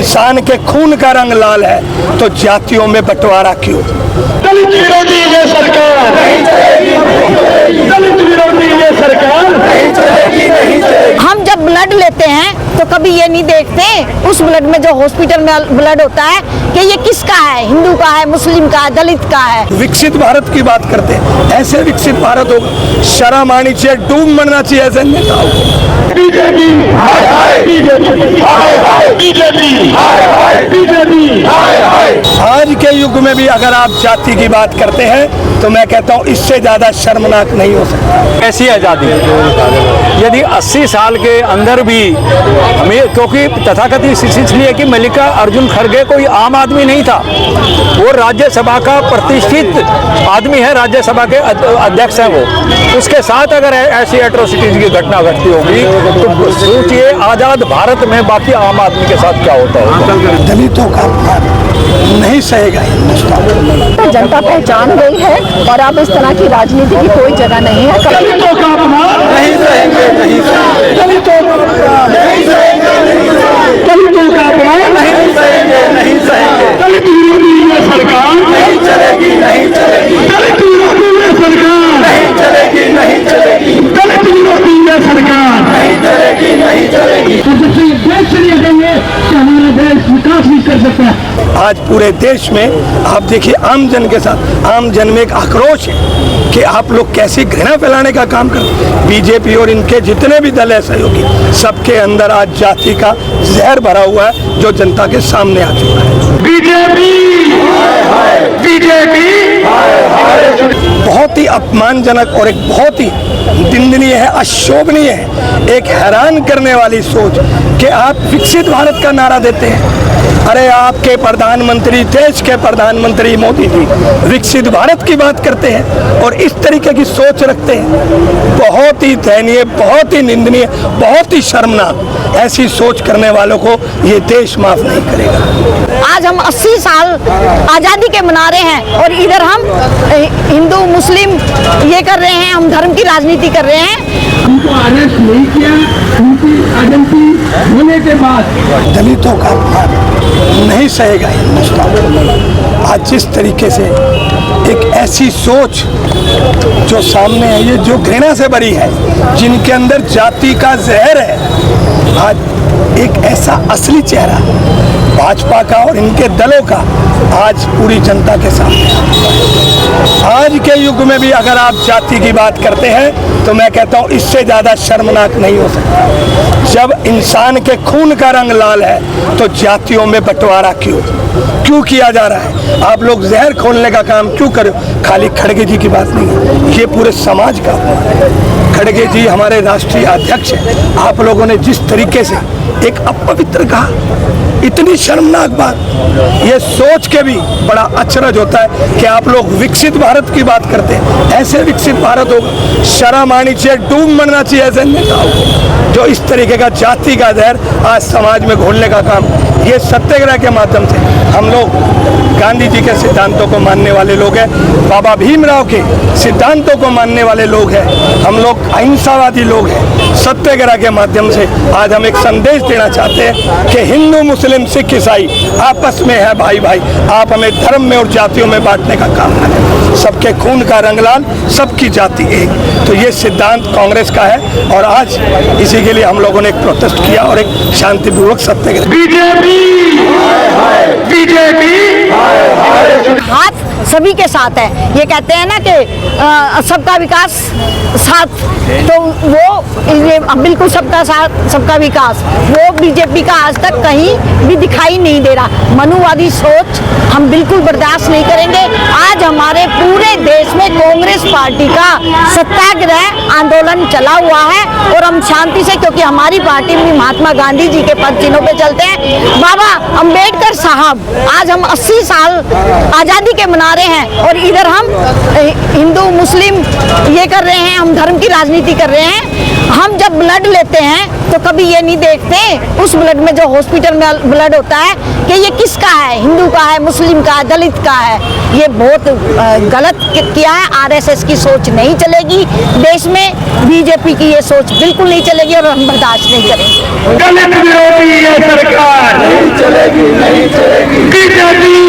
इंसान के खून का रंग लाल है तो जातियों में बंटवारा क्यों? दलित विरोधी ये सरकार नहीं चलेगी, दलित विरोधी ये सरकार नहीं चलेगी, नहीं चलेगी। हम जब ब्लड लेते हैं तो कभी ये नहीं देखते उस ब्लड में जो हॉस्पिटल में ब्लड होता है कि ये किसका है, हिंदू का है, मुस्लिम का है, दलित का है। विकसित भारत की बात करते हैं, ऐसे विकसित भारत होगा, शर्म आनी चाहिए, डूब मरना चाहिए ऐसे नेताओं को। बीजेपी हाय हाय, बीजेपी हाय हाय, बीजेपी हाय हाय, बीजेपी हाय हाय। आज के युग में भी अगर आप जाति की बात करते हैं तो मैं कहता हूँ इससे ज्यादा शर्मनाक नहीं हो सकता। ऐसी आज़ादी यदि 80 साल के अंदर भी हमें, क्योंकि तथाकथित इसलिए कि मल्लिका अर्जुन खड़गे कोई आम आदमी नहीं था, वो राज्यसभा का प्रतिष्ठित आदमी है, राज्यसभा के अध्यक्ष हैं वो। उसके साथ अगर ऐसी एट्रोसिटीज की घटना घटती होगी तो सोचिए आज़ाद भारत में बाकी आम आदमी के साथ क्या होता है। दलितों का अपमान नहीं सहेगा हिंदुस्तान। तो जनता पहचान गई है और अब इस तरह की राजनीति की कोई जगह नहीं है। दलितों का अपमान नहीं सहेंगे, नहीं सहेंगे, दलितों का अपमान नहीं सहेंगे, नहीं सहेंगे, दलितों का अपमान नहीं सहेंगे, नहीं सहेंगे। दलित विरोधी ये सरकार नहीं चलेगी, नहीं चलेगी, दलित विरोधी ये सरकार नहीं चलेगी, नहीं चलेगी, दलित विरोधी ये सरकार नहीं चलेगी, नहीं चलेगी। तो जैसे देश चलिए देंगे कि हमारा देश विकास भी कर सकता है। आज पूरे देश में आप देखिए आम जन के साथ, आम जन में एक आक्रोश है कि आप लोग कैसी घृणा फैलाने का काम करते हैं। बीजेपी और इनके जितने भी दल है सहयोगी, सबके अंदर आज जाति का जहर भरा हुआ है जो जनता के सामने आ चुका है। बीजेपी बीजेपी बहुत ही अपमानजनक और एक बहुत ही निंदनीय है, अशोभनीय है, एक हैरान करने वाली सोच कि आप विकसित भारत का नारा देते हैं। अरे आपके प्रधानमंत्री, देश के प्रधानमंत्री मोदी जी विकसित भारत की बात करते हैं और इस तरीके की सोच रखते हैं। बहुत ही दयनीय, बहुत ही निंदनीय, बहुत ही शर्मनाक। ऐसी सोच करने वालों को ये देश माफ नहीं करेगा। आज हम 80 साल आज़ादी के मना रहे हैं और इधर हम हिंदू मुस्लिम ये कर रहे हैं, हम धर्म की राजनीति कर रहे हैं। हमको अरेस्ट नहीं किया, उनकी आइडेंटिटी होने के बाद दलितों का अपमान नहीं सहेगा हिंदुस्तान। आज जिस तरीके से एक ऐसी सोच जो सामने है, ये जो घृणा से भरी है, जिनके अंदर जाति का जहर है, आज एक ऐसा असली चेहरा भाजपा का और इनके दलों का आज पूरी जनता के सामने। आज के युग में भी अगर आप जाति की बात करते हैं तो मैं कहता हूँ इससे ज्यादा शर्मनाक नहीं हो सकता। जब इंसान के खून का रंग लाल है तो जातियों में बंटवारा क्यों किया जा रहा है? आप लोग जहर खोलने का काम क्यों करो? खाली खड़गे जी की बात नहीं है, ये पूरे समाज का है। खड़गे जी हमारे राष्ट्रीय अध्यक्ष हैं। आप लोगों ने जिस तरीके से एक अपवित्र कहा, इतनी शर्मनाक बात, ये सोच के भी बड़ा अचरज होता है कि आप लोग विकसित भारत की बात करते हैं। ऐसे विकसित भारत होगा, शर्म आनी चाहिए, डूब मरना चाहिए ऐसे नेताओं को जो इस तरीके का जाति का जहर आज समाज में घोलने का काम। ये सत्याग्रह के माध्यम से हम लोग गांधी जी के सिद्धांतों को मानने वाले लोग हैं, बाबा भीमराव के सिद्धांतों को मानने वाले लोग हैं, हम लोग अहिंसावादी लोग हैं। सत्याग्रह के माध्यम से आज हम एक संदेश देना चाहते हैं कि हिंदू मुस्लिम सिख ईसाई आपस में है भाई भाई, आप हमें धर्म में और जातियों में बांटने का काम न करें। सबके खून का रंग लाल, सबकी जाति एक। तो ये सिद्धांत कांग्रेस का है और आज इसी के लिए हम लोगों ने एक प्रोटेस्ट किया और एक शांतिपूर्वक सत्याग्रह। बीजेपी हाथ सभी के साथ है। ये कहते हैं ना कि सबका विकास साथ, तो वो ये बिल्कुल सबका साथ सबका विकास, वो बीजेपी का आज तक कहीं भी दिखाई नहीं दे रहा। मनुवादी सोच हम बिल्कुल बर्दाश्त नहीं करेंगे। आज हमारे पूरे देश में कांग्रेस पार्टी का सत्याग्रह आंदोलन चला हुआ है और हम शांति से, क्योंकि हमारी पार्टी में महात्मा गांधी जी के पद चिन्हों पे चलते हैं। बाबा अम्बेडकर साहब, आज हम 80 साल आज़ादी के मना रहे हैं और इधर हम हिंदू मुस्लिम ये कर रहे हैं, हम धर्म की राजनीति कर रहे हैं। हम जब ब्लड लेते हैं तो कभी ये नहीं देखते उस ब्लड में जो हॉस्पिटल में ब्लड होता है कि ये किसका है, हिंदू का है, मुस्लिम का है, दलित का है। ये बहुत गलत किया है। आरएसएस की सोच नहीं चलेगी देश में, बीजेपी की ये सोच बिल्कुल नहीं चलेगी और हम बर्दाश्त नहीं करेंगे। दलित विरोधी ये सरकार नहीं चलेगी, नहीं चलेगी। बीजेपी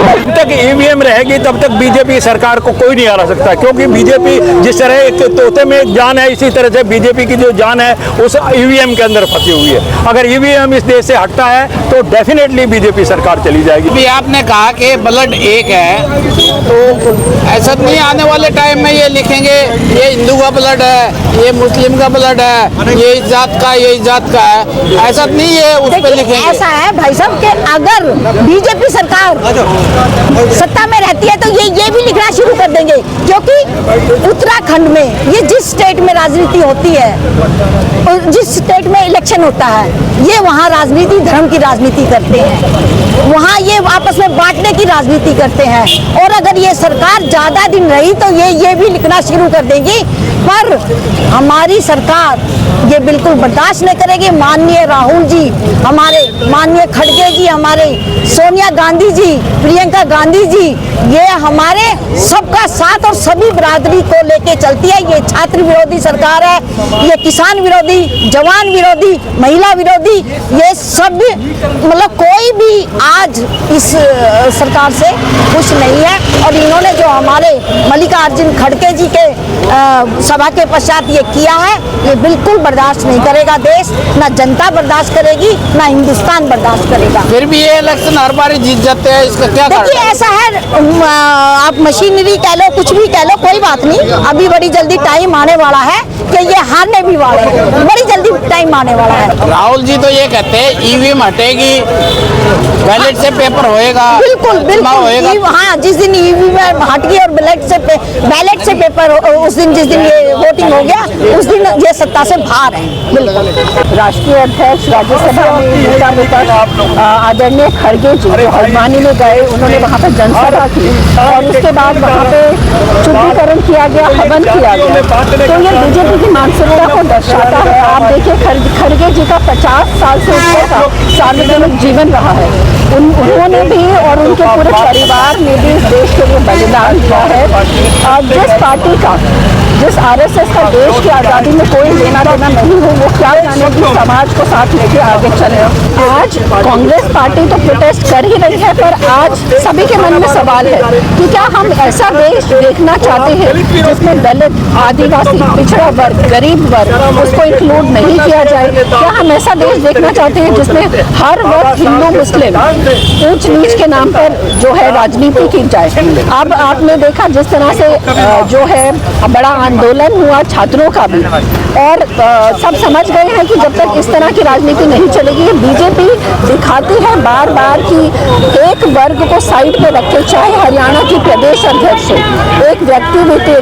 जब तक ईवीएम रहेगी तब तक बीजेपी सरकार को कोई नहीं हरा सकता, क्योंकि बीजेपी जिस तरह एक तोते में जान है, इसी तरह से बीजेपी की जो जान है उस ईवीएम के अंदर फंसी हुई है। अगर ईवीएम इस देश से हटता है तो डेफिनेटली बीजेपी सरकार चली जाएगी। भी आपने कहा कि ब्लड एक है, तो ऐसा नहीं आने वाले टाइम में ये लिखेंगे ये हिंदू का ब्लड है, ये मुस्लिम का ब्लड है, ये इस जात का, ये इस जात का है, ऐसा नहीं है उस पर देखिए, लिखेंगे। ऐसा है भाई साहब कि अगर बीजेपी सरकार सत्ता में रहती है तो ये भी लिखना शुरू कर देंगे, क्योंकि उत्तराखंड में ये जिस स्टेट में राजनीति होती है और जिस स्टेट में इलेक्शन होता है, ये वहाँ राजनीति धर्म की राजनीति करते हैं, वहाँ ये आपस में बांटने की राजनीति करते हैं। और अगर ये सरकार ज़्यादा दिन रही तो ये भी लिखना शुरू कर देंगी। पर हमारी सरकार ये बिल्कुल बर्दाश्त नहीं करेगी। माननीय राहुल जी, हमारे माननीय खड़गे जी, हमारे सोनिया गांधी जी, प्रियंका गांधी जी, ये हमारे सबका साथ और सभी बिरादरी को लेके चलती है। ये छात्र विरोधी सरकार है, ये किसान विरोधी, जवान विरोधी, महिला विरोधी, ये सब मतलब कोई भी आज इस सरकार से खुश नहीं है। और इन्होंने जो हमारे मल्लिकार्जुन खड़गे जी के सभा के पश्चात ये किया है, ये बिल्कुल बर्दाश्त नहीं करेगा देश, ना जनता बर्दाश्त करेगी, ना हिंदुस्तान बर्दाश्त करेगा। फिर भी ये इलेक्शन हर बार जीत जाते हैं, इसका क्या कारण देखिए, है? ऐसा है, आप मशीनरी कह लो, कुछ भी कह लो, कोई बात नहीं। अभी बड़ी जल्दी टाइम आने वाला है कि ये हारने भी वाले हैं, बड़ी जल्दी टाइम आने वाला है। राहुल जी तो ये कहते हैं ईवीएम हटेगी, बैलेट से पेपर होएगा, बिल्कुल चुनाव होएगा। बिल्कुल, हाँ, जिस दिन ईवीएम हट गई और बैलेट से पेपर, उस दिन जिस दिन ये वोटिंग हो गया, उस दिन ये सत्ता से बाहर है। बिल्कुल। राष्ट्रीय अध्यक्ष राज्यसभा में नेता विपक्ष आदरणीय खड़गे जी जो हल्द्वानी में गए, उन्होंने वहाँ पर जनसभा की और उसके बाद वहाँ पे शुद्धिकरण किया गया, हवन किया गया। तो ये बीजेपी की मानसिकता को दर्शाता है। आप देखिए, खड़गे जी का 50 साल से ऊपर का सार्वजनिक जीवन रहा है। उन्होंने भी और उनके पूरे परिवार ने भी इस देश के लिए बलिदान दिया है। जिस पार्टी का, जिस आरएसएस का देश की आज़ादी में कोई लेना देना नहीं हो, वो क्या जाने कि समाज को साथ लेके आगे चले। आज कांग्रेस पार्टी तो प्रोटेस्ट कर ही रही है, पर आज सभी के मन में सवाल है कि क्या हम ऐसा देश देखना चाहते हैं जिसमें दलित, आदिवासी, पिछड़ा वर्ग, गरीब वर्ग, उसको इंक्लूड नहीं किया जाए? क्या हम ऐसा देश देखना चाहते हैं जिसमें हर वक्त हिंदू मुस्लिम ऊंच नीच के नाम पर जो है राजनीति की जाए? अब आपने देखा जिस तरह से जो है बड़ा आंदोलन हुआ छात्रों का भी, और सब समझ गए हैं कि जब तक इस तरह की राजनीति नहीं चलेगी। बीजेपी दिखाती है बार बार कि एक वर्ग को साइड पे रखे, चाहे हरियाणा की प्रदेश अध्यक्ष हो, एक व्यक्ति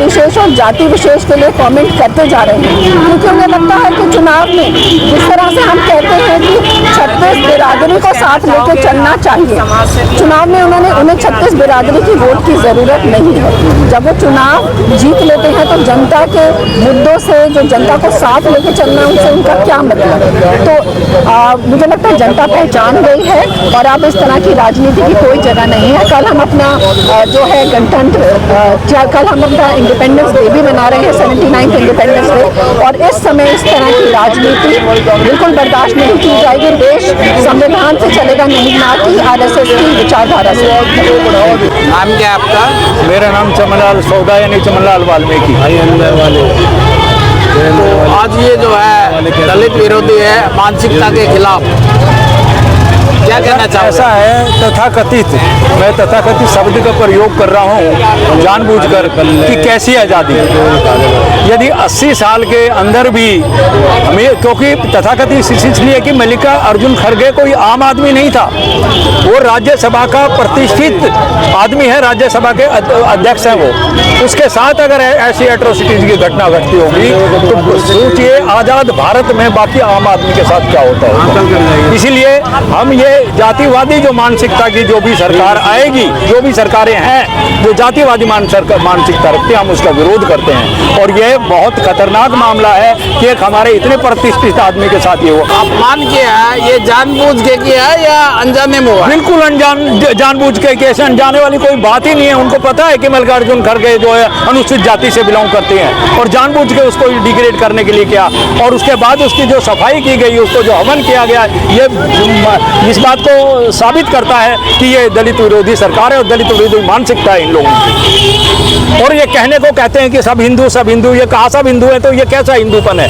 विशेष और जाति विशेष के लिए कमेंट करते जा रहे हैं, क्योंकि उन्हें लगता है कि चुनाव में जिस तरह से हम कहते हैं कि 36 बिरादरी को साथ लेकर चलना चाहिए, चुनाव में उन्हें 36 बिरादरी की वोट की जरूरत नहीं है। जब वो चुनाव जीत लेते हैं तो जनता के मुद्दों से, जो जनता को साथ लेके चलना, उनसे उनका क्या मतलब है? तो मुझे लगता है जनता पहचान गई है और अब इस तरह की राजनीति की कोई जगह नहीं है। कल हम अपना जो है गणतंत्र, कल हम अपना इंडिपेंडेंस डे भी मना रहे हैं, 79th इंडिपेंडेंस डे, और इस समय इस तरह की राजनीति बिल्कुल बर्दाश्त नहीं की जाएगी। देश संविधान से चलेगा, नहीं ना कि आरएसएस की विचारधारा से। नाम क्या है आपका? मेरा नाम चमनलाल सौदा यानी चमनलाल वाल्मीकि। तो आज ये जो है दलित विरोधी है, मानसिकता के खिलाफ, क्या कहना चाहते? ऐसा है, तथाकथित, मैं तथाकथित शब्द का प्रयोग कर रहा हूँ जानबूझकर कि कैसी आज़ादी। यदि 80 साल के अंदर भी हमें, क्योंकि तथाकथित इसलिए कि मल्लिकार्जुन खड़गे कोई आम आदमी नहीं था, वो राज्यसभा का प्रतिष्ठित आदमी है, राज्यसभा के अध्यक्ष हैं वो। उसके साथ अगर ऐसी एट्रोसिटीज की घटना घटती होगी तो सोचिए आज़ाद भारत में बाकी आम आदमी के साथ क्या होता है। इसीलिए हम ये जातिवादी जो मानसिकता की जो भी सरकार आएगी, जो भी सरकारें हैं जो जातिवादी मानसिकता रखती हैं, हम उसका विरोध करते हैं। और यह बहुत खतरनाक मामला है कि एक हमारे इतने प्रतिष्ठित आदमी के साथ ये हुआ। अपमान किया है, ये जानबूझ के किया है या अनजाने में हुआ? बिल्कुल जानबूझ के, कैसे अनजाने वाली कोई बात ही नहीं है। उनको पता है कि मल्लिकार्जुन खड़गे जो है अनुसूचित जाति से बिलोंग करते हैं और जानबूझ के उसको डिग्रेड करने के लिए किया। और उसके बाद उसकी जो सफाई की गई, उसको जो हवन किया गया, ये इस बात को साबित करता है कि ये दलित विरोधी सरकार है और दलित विरोधी मानसिकता है इन लोगों की। और ये कहने को कहते हैं कि सब हिंदू, ये कहाँ सब हिंदू है? तो ये कैसा हिंदूपन है?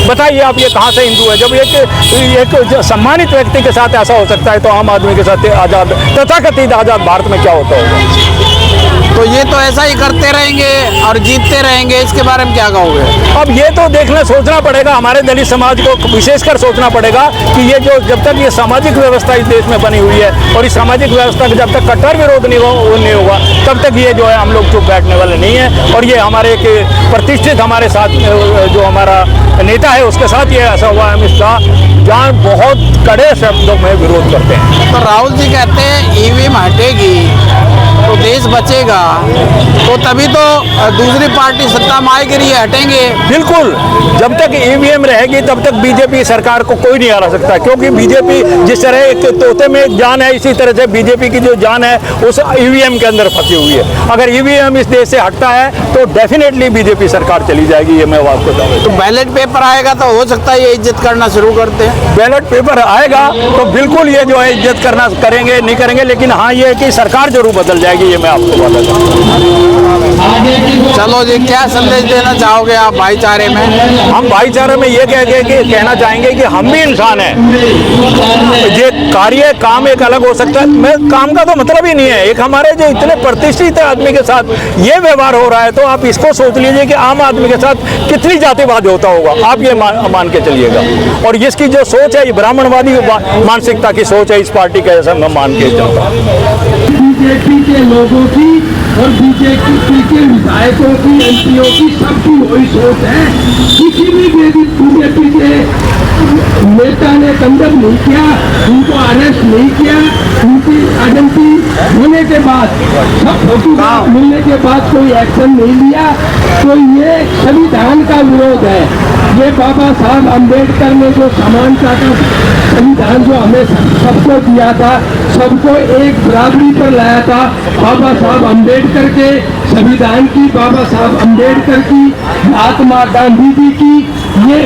बताइए आप, ये कहाँ से हिंदू है? जब एक सम्मानित व्यक्ति के साथ ऐसा हो सकता है तो आम आदमी के साथ आज़ाद, तथाकथित आज़ाद भारत में क्या होता होगा? तो ये तो ऐसा ही करते रहेंगे और जीतते रहेंगे, इसके बारे में क्या कहोगे? अब ये तो देखना, सोचना पड़ेगा, हमारे दलित समाज को विशेषकर सोचना पड़ेगा कि ये जो जब तक ये सामाजिक व्यवस्था इस देश में बनी हुई है और इस सामाजिक व्यवस्था का जब तक कट्टर विरोध नहीं होगा तब तक ये जो है हम लोग चुप बैठने वाले नहीं है। और ये हमारे एक प्रतिष्ठित हमारे साथ जो हमारा नेता है उसके साथ ये ऐसा हुआ, हम इसका जहाँ बहुत कड़े शब्दों में विरोध करते हैं। तो राहुल जी कहते हैं ईवीएम हटेगी तो देश बचेगा, तो तभी तो दूसरी पार्टी सत्ता में आएगी, ये हटेंगे। बिल्कुल, जब तक ईवीएम रहेगी तब तक बीजेपी सरकार को कोई नहीं हरा सकता, क्योंकि बीजेपी जिस तरह एक तोते में जान है, इसी तरह से बीजेपी की जो जान है उस ईवीएम के अंदर फंसी हुई है। अगर ईवीएम इस देश से हटता है तो डेफिनेटली बीजेपी सरकार चली जाएगी, ये मैं आपको बताऊँ। तो बैलेट पेपर आएगा तो हो सकता है ये इज्जत करना शुरू करते हैं। बैलेट पेपर आएगा तो बिल्कुल ये जो है इज्जत करना करेंगे, नहीं करेंगे, लेकिन हाँ ये कि सरकार जरूर बदल जाएगी, ये मैं आपको बता दूँ। चलो जी, क्या संदेश देना चाहोगे आप भाईचारे में? हम भाईचारे में ये कहना चाहेंगे कि हम भी इंसान हैं। ये कार्य काम एक अलग हो सकता है, मैं काम का तो मतलब ही नहीं है। एक हमारे जो इतने प्रतिष्ठित आदमी के साथ ये व्यवहार हो रहा है तो आप इसको सोच लीजिए कि आम आदमी के साथ कितनी जातिवाद होता होगा, आप ये मान के चलिएगा। और इसकी जो सोच है ये ब्राह्मणवादी मानसिकता की सोच है इस पार्टी का, ऐसा मैं मान के चलता हूँ। बीजेपी के लोगों की और बीजेपी के विधायकों की, एमपीओ की, सबकी वही सोच है। किसी भी बीजेपी के नेता ने कंडम नहीं किया, उनको अरेस्ट नहीं किया, उनकी आइडेंटिटी होने के बाद, सब फोटोग्राफ मिलने के बाद कोई एक्शन नहीं लिया, तो ये संविधान का विरोध है। ये बाबा साहब अम्बेडकर ने जो समानता का संविधान जो हमें सबको दिया था, सबको एक बराबरी पर लाया था, बाबा साहब अम्बेडकर के संविधान की, बाबा साहब अम्बेडकर की, महात्मा गांधी जी की, ये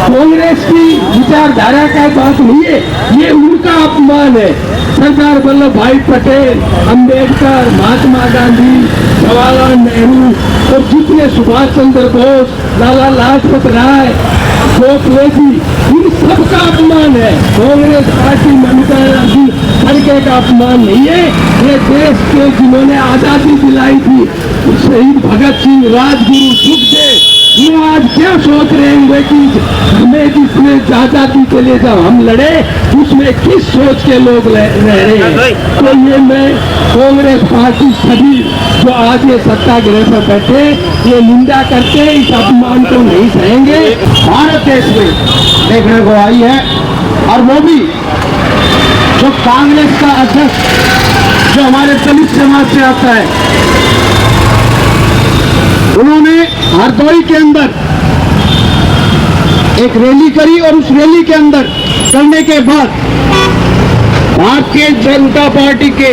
कांग्रेस की विचारधारा का बात नहीं है, ये उनका अपमान है। सरदार वल्लभ भाई पटेल, अम्बेडकर, महात्मा गांधी, जवाहरलाल नेहरू और जितने सुभाष चंद्र बोस, लाला लाजपत राय, गोखले जी, इन सबका अपमान है। कांग्रेस पार्टी मल्लिकार्जुन खड़गे का अपमान नहीं है। ये देश के जिन्होंने आजादी दिलाई थी, शहीद भगत सिंह, राजगुरु, सुखदेव, ये आज क्या सोच रहे होंगे कि हमें जिसमें आजादी के लिए जब हम लड़े उसमें किस सोच के लोग रह रहे हैं। तो ये मैं कांग्रेस पार्टी सभी जो आज ये सत्याग्रह पर बैठे, ये निंदा करते, इस अपमान को नहीं सहेंगे। भारत देश में देखने को आई है, और वो भी जो कांग्रेस का अध्यक्ष जो हमारे दलित समाज से आता है, उन्होंने हरदोई के अंदर एक रैली करी और उस रैली के अंदर करने के बाद भारतीय जनता पार्टी के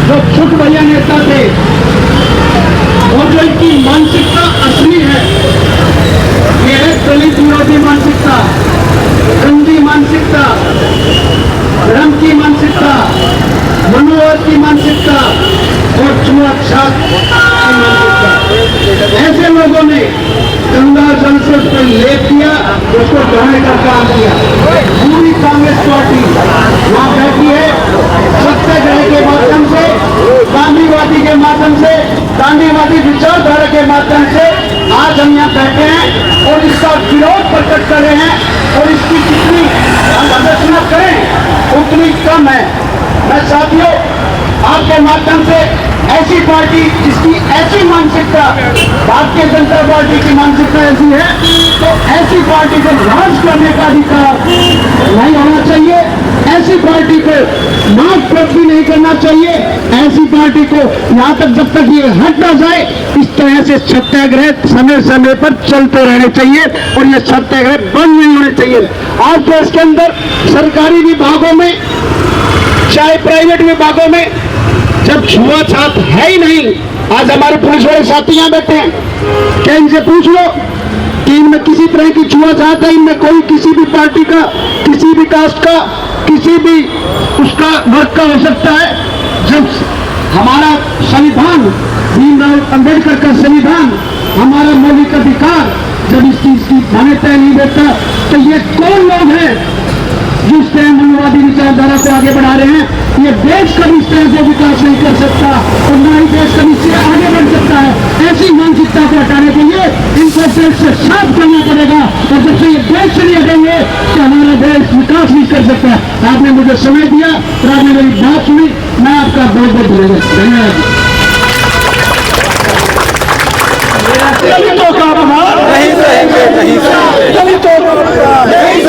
जो छोटे भैया नेता थे और जो इनकी मानसिकता असली है, ये है दलित विरोधी मानसिकता, गंदी मानसिकता, धर्म की मानसिकता, मनोवाद की मानसिकता और छूआछूत की मानसिकता। ऐसे लोगों ने गंगा जल से उस पर लेप किया, उसको ढोने का काम किया। पूरी कांग्रेस पार्टी वहां बैठी है, सत्याग्रह के माध्यम से, गांधीवादी के माध्यम से, गांधीवादी विचारधारा के माध्यम से आज हम यहाँ बैठे हैं और इसका विरोध प्रकट कर रहे हैं। और इसकी जितनी हम आलोचना करें उतनी कम है। मैं साथियों आपके माध्यम से ऐसी पार्टी जिसकी ऐसी मानसिकता, भारतीय जनता पार्टी की मानसिकता ऐसी है, तो ऐसी पार्टी को राज करने का अधिकार पार्टी को मार्क्सवाद भी नहीं करना चाहिए। ऐसी पार्टी को यहाँ तक जब तक ये हट ना जाए, इस तरह से सत्याग्रह समय समय पर चलते रहने चाहिए और ये सत्याग्रह बंद नहीं होने चाहिए। आज देश के अंदर सरकारी विभागों में चाहे प्राइवेट विभागों में जब छुआछूत है ही नहीं, आज हमारे पुलिस वाले साथी यहाँ बैठे हैं, क्या इनसे पूछ लो कि इनमें किसी तरह की छुआछूत है? इनमें कोई किसी भी पार्टी का, किसी भी कास्ट का, किसी भी उसका वर्ग का हो सकता है? जब हमारा संविधान, भीमराव अंबेडकर का संविधान, हमारा मौलिक अधिकार जब इस चीज की मान्यता नहीं देता, तो ये कौन लोग हैं जिस तरह मनोवादी विचारधारा को आगे बढ़ा रहे हैं? ये देश कभी इस तरह से विकास नहीं कर सकता और न ही देश कभी इससे आगे बढ़ सकता है। ऐसी मानसिकता को हटाने के लिए इनको देश से साफ करना पड़ेगा और जब से ये देश से नहीं हटेंगे तो हमारा देश विकास नहीं कर सकता। आपने मुझे समय दिया और आपने मेरी बात सुनी, मैं आपका बहुत बहुत धन्यवाद। दलितों का अपमान नहीं सहेंगे, नहीं सहेंगे। दलितों का अपमान नहीं